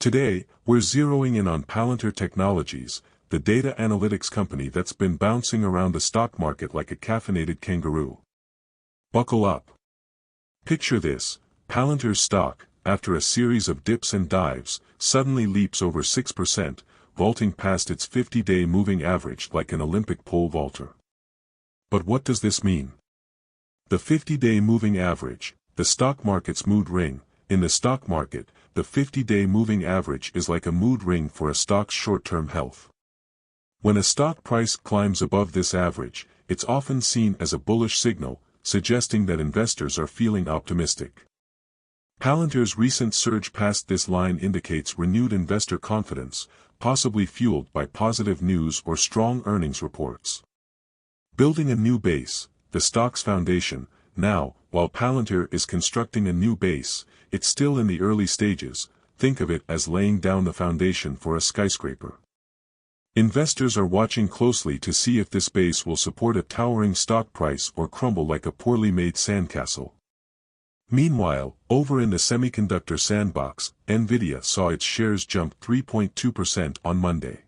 Today, we're zeroing in on Palantir Technologies, the data analytics company that's been bouncing around the stock market like a caffeinated kangaroo. Buckle up. Picture this: Palantir's stock, after a series of dips and dives, suddenly leaps over 6%, vaulting past its 50-day moving average like an Olympic pole vaulter. But what does this mean? The 50-day moving average, the stock market's mood ring. In the stock market, the 50-day moving average is like a mood ring for a stock's short-term health. When a stock price climbs above this average, it's often seen as a bullish signal, suggesting that investors are feeling optimistic. Palantir's recent surge past this line indicates renewed investor confidence, possibly fueled by positive news or strong earnings reports. Building a new base, the stock's foundation. Now, while Palantir is constructing a new base, it's still in the early stages. Think of it as laying down the foundation for a skyscraper. Investors are watching closely to see if this base will support a towering stock price or crumble like a poorly made sandcastle. Meanwhile, over in the semiconductor sandbox, Nvidia saw its shares jump 3.2% on Monday.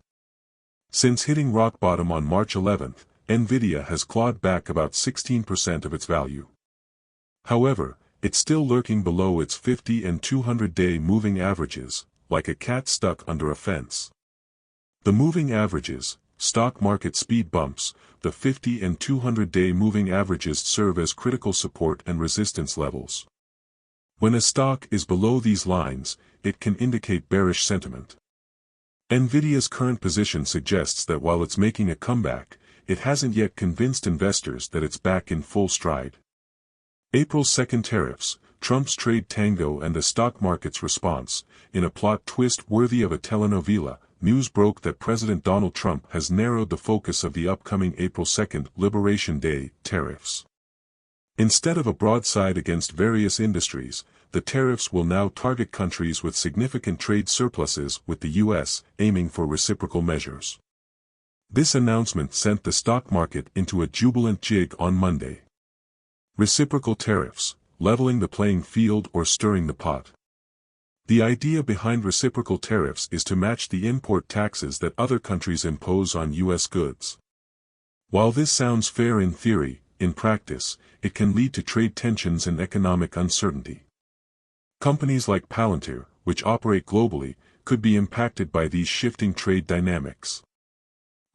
Since hitting rock bottom on March 11, Nvidia has clawed back about 16% of its value. However, it's still lurking below its 50 and 200-day moving averages, like a cat stuck under a fence. The moving averages, stock market speed bumps, the 50 and 200-day moving averages serve as critical support and resistance levels. When a stock is below these lines, it can indicate bearish sentiment. Nvidia's current position suggests that while it's making a comeback, it hasn't yet convinced investors that it's back in full stride. April 2nd tariffs, Trump's trade tango and the stock market's response. In a plot twist worthy of a telenovela, news broke that President Donald Trump has narrowed the focus of the upcoming April 2nd Liberation Day tariffs. Instead of a broadside against various industries, the tariffs will now target countries with significant trade surpluses with the U.S., aiming for reciprocal measures. This announcement sent the stock market into a jubilant jig on Monday. Reciprocal tariffs, leveling the playing field or stirring the pot. The idea behind reciprocal tariffs is to match the import taxes that other countries impose on U.S. goods. While this sounds fair in theory, in practice, it can lead to trade tensions and economic uncertainty. Companies like Palantir, which operate globally, could be impacted by these shifting trade dynamics.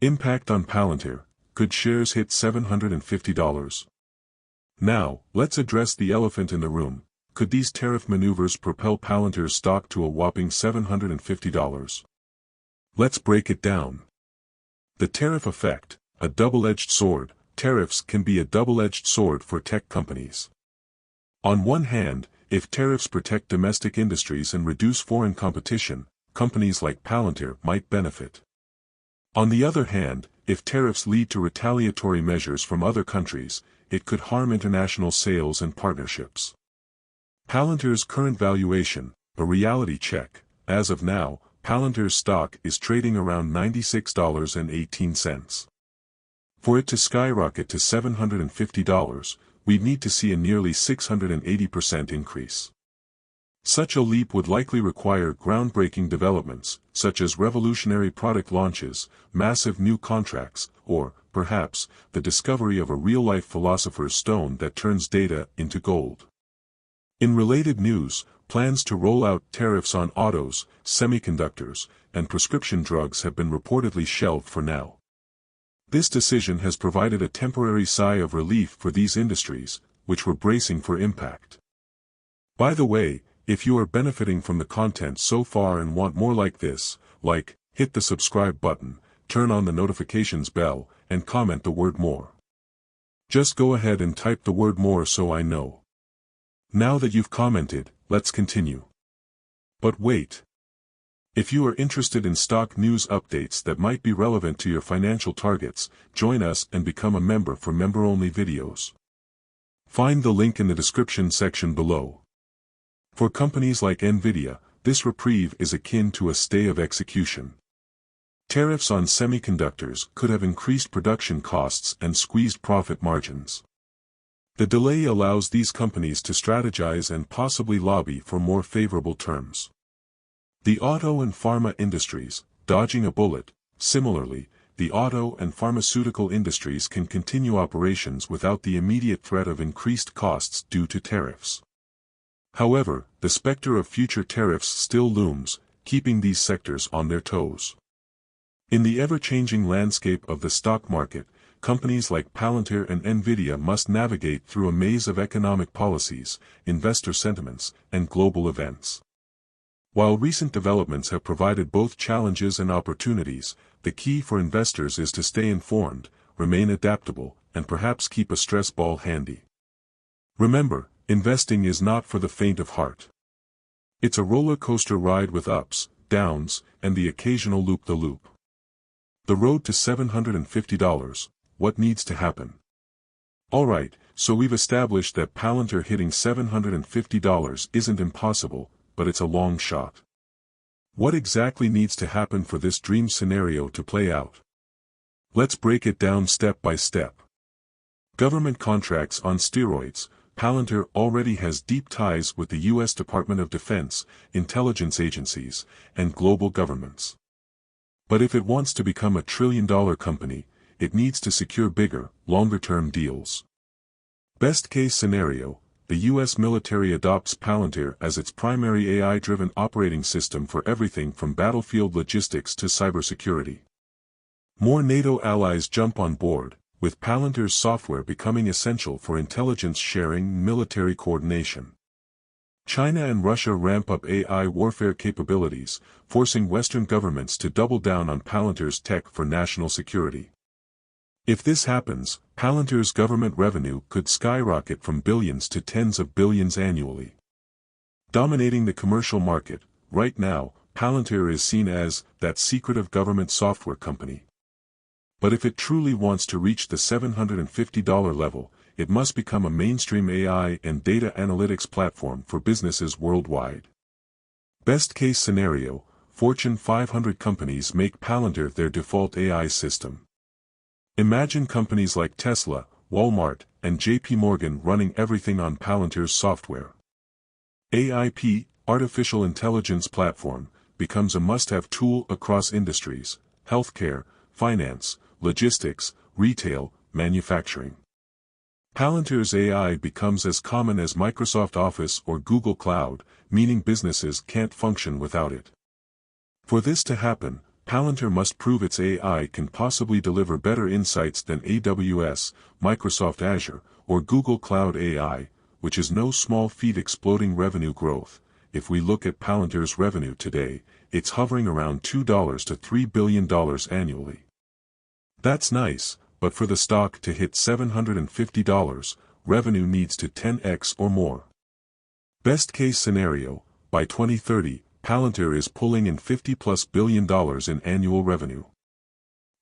Impact on Palantir: could shares hit $750? Now, let's address the elephant in the room. Could these tariff maneuvers propel Palantir's stock to a whopping $750? Let's break it down. The tariff effect, a double-edged sword. Tariffs can be a double-edged sword for tech companies. On one hand, if tariffs protect domestic industries and reduce foreign competition, companies like Palantir might benefit. On the other hand, if tariffs lead to retaliatory measures from other countries, it could harm international sales and partnerships. Palantir's current valuation, a reality check. As of now, Palantir's stock is trading around $96.18. For it to skyrocket to $750, we'd need to see a nearly 680% increase. Such a leap would likely require groundbreaking developments, such as revolutionary product launches, massive new contracts, or, perhaps, the discovery of a real-life philosopher's stone that turns data into gold. In related news, plans to roll out tariffs on autos, semiconductors, and prescription drugs have been reportedly shelved for now. This decision has provided a temporary sigh of relief for these industries, which were bracing for impact. By the way, if you are benefiting from the content so far and want more like this, hit the subscribe button, turn on the notifications bell, and comment the word more. Just go ahead and type the word more so I know. Now that you've commented, let's continue. But wait. If you are interested in stock news updates that might be relevant to your financial targets, join us and become a member for member-only videos. Find the link in the description section below. For companies like Nvidia, this reprieve is akin to a stay of execution. Tariffs on semiconductors could have increased production costs and squeezed profit margins. The delay allows these companies to strategize and possibly lobby for more favorable terms. The auto and pharma industries, dodging a bullet. Similarly, the auto and pharmaceutical industries can continue operations without the immediate threat of increased costs due to tariffs. However, the specter of future tariffs still looms, keeping these sectors on their toes. In the ever-changing landscape of the stock market, companies like Palantir and Nvidia must navigate through a maze of economic policies, investor sentiments, and global events. While recent developments have provided both challenges and opportunities, the key for investors is to stay informed, remain adaptable, and perhaps keep a stress ball handy. Remember, investing is not for the faint of heart. It's a roller coaster ride with ups, downs, and the occasional loop-the-loop. The road to $750, what needs to happen? Alright, so we've established that Palantir hitting $750 isn't impossible, but it's a long shot. What exactly needs to happen for this dream scenario to play out? Let's break it down step by step. Government contracts on steroids. Palantir already has deep ties with the U.S. Department of Defense, intelligence agencies, and global governments. But if it wants to become a trillion-dollar company, it needs to secure bigger, longer-term deals. Best-case scenario, the U.S. military adopts Palantir as its primary AI-driven operating system for everything from battlefield logistics to cybersecurity. More NATO allies jump on board, with Palantir's software becoming essential for intelligence sharing and military coordination. China and Russia ramp up AI warfare capabilities, forcing Western governments to double down on Palantir's tech for national security. If this happens, Palantir's government revenue could skyrocket from billions to tens of billions annually. Dominating the commercial market, right now, Palantir is seen as that secretive government software company. But if it truly wants to reach the $750 level, it must become a mainstream AI and data analytics platform for businesses worldwide. Best-case scenario, Fortune 500 companies make Palantir their default AI system. Imagine companies like Tesla, Walmart, and JP Morgan running everything on Palantir's software. AIP, Artificial Intelligence Platform, becomes a must-have tool across industries, healthcare, finance, logistics, retail, manufacturing. Palantir's AI becomes as common as Microsoft Office or Google Cloud, meaning businesses can't function without it. For this to happen, Palantir must prove its AI can possibly deliver better insights than AWS, Microsoft Azure, or Google Cloud AI, which is no small feat. Exploding revenue growth. If we look at Palantir's revenue today, it's hovering around $2 to $3 billion annually. That's nice, but for the stock to hit $750, revenue needs to 10x or more. Best case scenario, by 2030, Palantir is pulling in $50+ billion in annual revenue.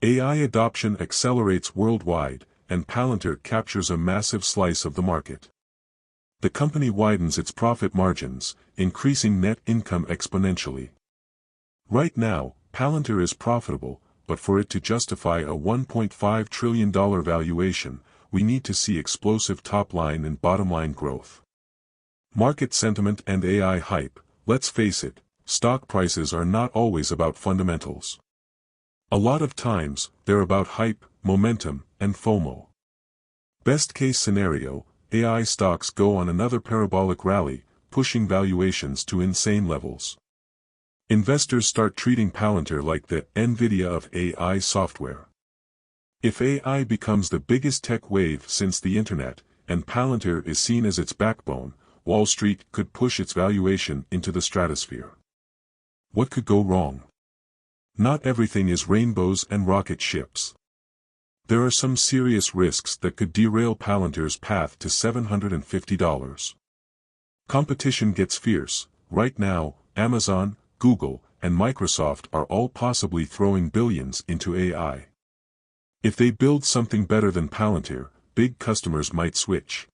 AI adoption accelerates worldwide, and Palantir captures a massive slice of the market. The company widens its profit margins, increasing net income exponentially. Right now, Palantir is profitable, but for it to justify a $1.5 trillion valuation, we need to see explosive top-line and bottom-line growth. Market sentiment and AI hype. Let's face it, stock prices are not always about fundamentals. A lot of times, they're about hype, momentum, and FOMO. Best case scenario, AI stocks go on another parabolic rally, pushing valuations to insane levels. Investors start treating Palantir like the Nvidia of AI software. If AI becomes the biggest tech wave since the internet, and Palantir is seen as its backbone, Wall Street could push its valuation into the stratosphere. What could go wrong? Not everything is rainbows and rocket ships. There are some serious risks that could derail Palantir's path to $750. Competition gets fierce. Right now, Amazon, Google, and Microsoft are all possibly throwing billions into AI. If they build something better than Palantir, big customers might switch.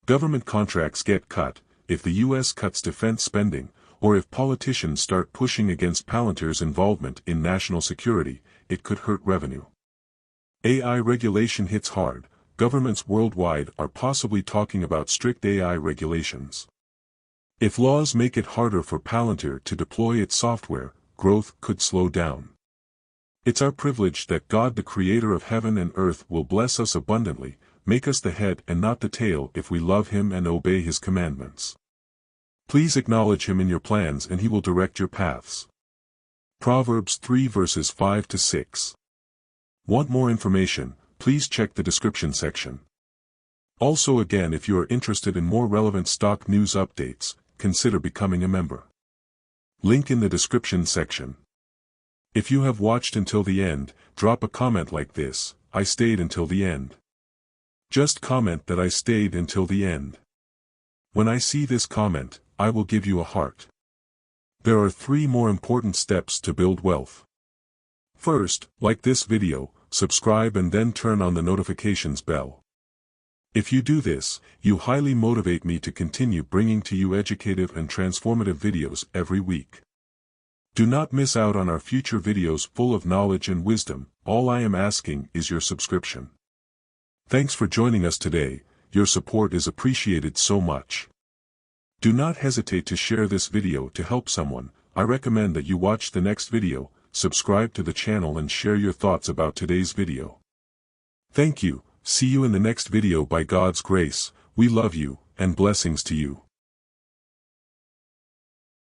Government contracts get cut. If the U.S. cuts defense spending, or if politicians start pushing against Palantir's involvement in national security, it could hurt revenue. AI regulation hits hard. Governments worldwide are possibly talking about strict AI regulations. If laws make it harder for Palantir to deploy its software, growth could slow down. It's our privilege that God, the creator of heaven and earth, will bless us abundantly, make us the head and not the tail if we love him and obey his commandments. Please acknowledge him in your plans and he will direct your paths. Proverbs 3 verses 5 to 6. Want more information? Please check the description section. Also again, if you are interested in more relevant stock news updates, consider becoming a member. Link in the description section. If you have watched until the end, drop a comment like this: I stayed until the end. Just comment that I stayed until the end. When I see this comment, I will give you a heart. There are 3 more important steps to build wealth. First, like this video, subscribe and then turn on the notifications bell. If you do this, you highly motivate me to continue bringing to you educative and transformative videos every week. Do not miss out on our future videos full of knowledge and wisdom. All I am asking is your subscription. Thanks for joining us today. Your support is appreciated so much. Do not hesitate to share this video to help someone. I recommend that you watch the next video, subscribe to the channel and share your thoughts about today's video. Thank you. See you in the next video by God's grace. We love you, and blessings to you.